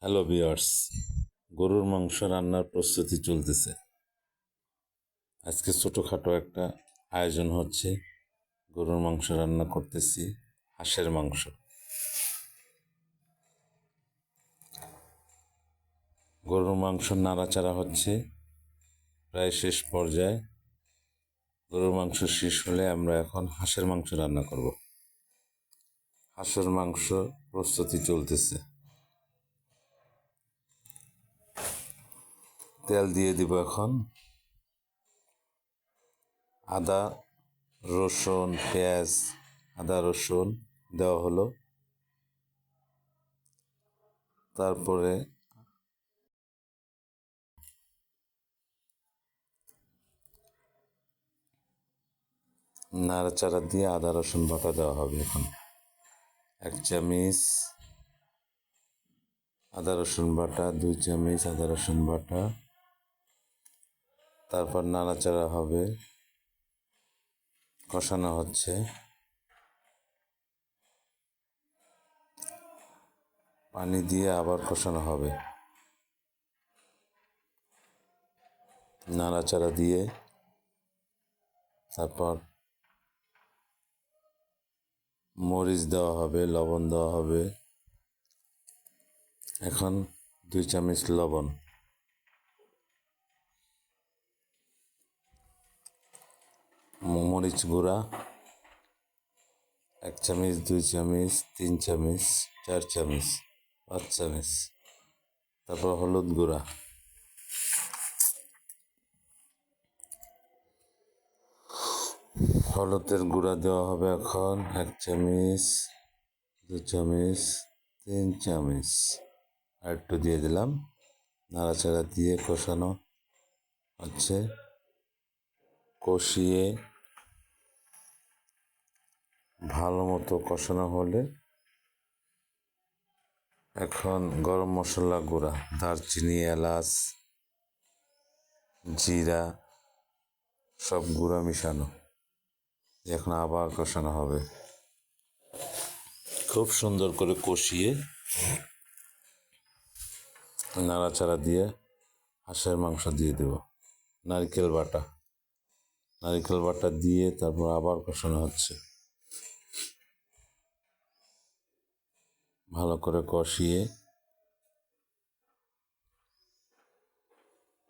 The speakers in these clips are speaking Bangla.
হ্যালো ভিউয়ার্স, গরুর মাংস রান্নার প্রস্তুতি চলতেছে। আজকে ছোটোখাটো একটা আয়োজন হচ্ছে। গরুর মাংস রান্না করতেছি, হাঁসের মাংস। গরুর মাংস নাড়াচাড়া হচ্ছে, প্রায় শেষ পর্যায়ে। গরুর মাংস শেষ হলে আমরা এখন হাঁসের মাংস রান্না করব। হাঁসের মাংস প্রস্তুতি চলতেছে। তেল দিয়ে দিব এখন। আদা রসুন পেঁয়াজ দেওয়া হলো। তারপরে নাড়াচাড়া দিয়ে আদা রসুন বাটা দেওয়া হবে। এখন 1 চামচ আদা রসুন বাটা, 2 চামচ আদা রসুন বাটা। তারপর নাড়াচাড়া হবে, কষানো হচ্ছে। পানি দিয়ে আবার কষানো হবে। নাড়াচাড়া দিয়ে তারপর মরিচ দেওয়া হবে, লবণ দেওয়া হবে। এখন 2 চামচ লবণ, মরিচ গুঁড়া 1 চামচ, 2 চামচ, 3 চামচ, 4 চামচ, 5 চামচ। তারপর হলুদ গুঁড়া, হলুদের গুঁড়া দেওয়া হবে এখন 1 চামচ, 2 চামচ, 3 চামচ। আর একটু দিয়ে দিলাম। নাড়াচাড়া দিয়ে কষানো হচ্ছে। কষিয়ে ভালো মতো কষানো হলে এখন গরম মশলা গুঁড়া, দারচিনি, এলাচ, জিরা সব গুঁড়া মিশানো। এখন আবার কষানো হবে। খুব সুন্দর করে কষিয়ে নাড়াচাড়া দিয়ে হাঁসের মাংস দিয়ে দেব। নারকেল বাটা দিয়ে তারপর আবার কষানো হচ্ছে। ভালো করে কষিয়ে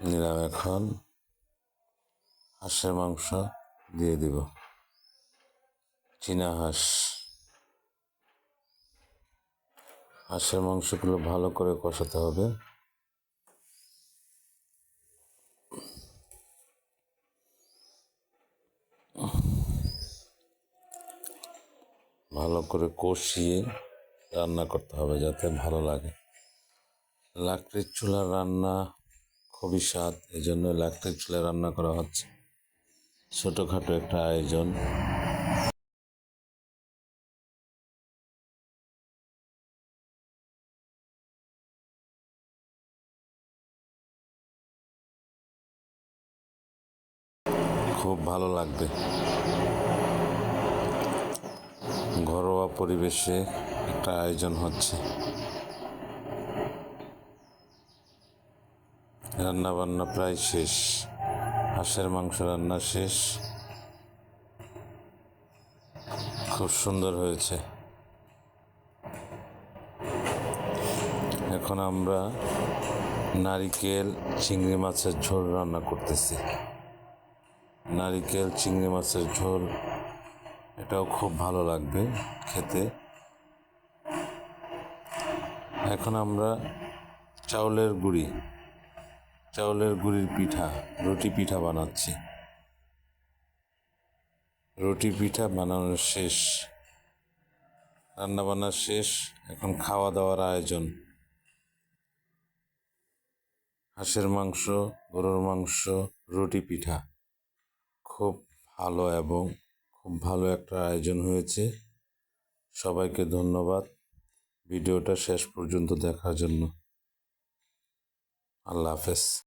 নিলাম। এখন হাঁসের মাংস দিয়ে দিব। চীনা হাঁসের মাংসগুলো ভালো করে কষাতে হবে। ভালো করে কষিয়ে রান্না করতে হবে যাতে ভালো লাগে। লাকড়ির চুলার রান্না খুবই স্বাদ, এই জন্য লাকড়ির চুলায় রান্না করা হচ্ছে। ছোটোখাটো একটা আয়োজন। খুব ভালো লাগবে। ঘরোয়া পরিবেশে একটা আয়োজন হচ্ছে। রান্না বান্না প্রায় শেষ। হাঁসের মাংস রান্না শেষ। খুব সুন্দর হয়েছে। এখন আমরা নারিকেল চিংড়ি মাছের ঝোল রান্না করতেছি। নারিকেল চিংড়ি মাছের ঝোল, এটাও খুব ভালো লাগবে খেতে। এখন আমরা চাউলের গুঁড়ির পিঠা, রুটি পিঠা বানাচ্ছি। রুটি পিঠা বানানো শেষ, রান্নাবান্না শেষ। এখন খাওয়া দাওয়ার আয়োজন। হাঁসের মাংস, গরুর মাংস, রুটি পিঠা খুব ভালো একটা আয়োজন হয়েছে। সবাইকে ধন্যবাদ ভিডিওটা শেষ পর্যন্ত দেখার জন্য। আল্লাহ হাফেজ।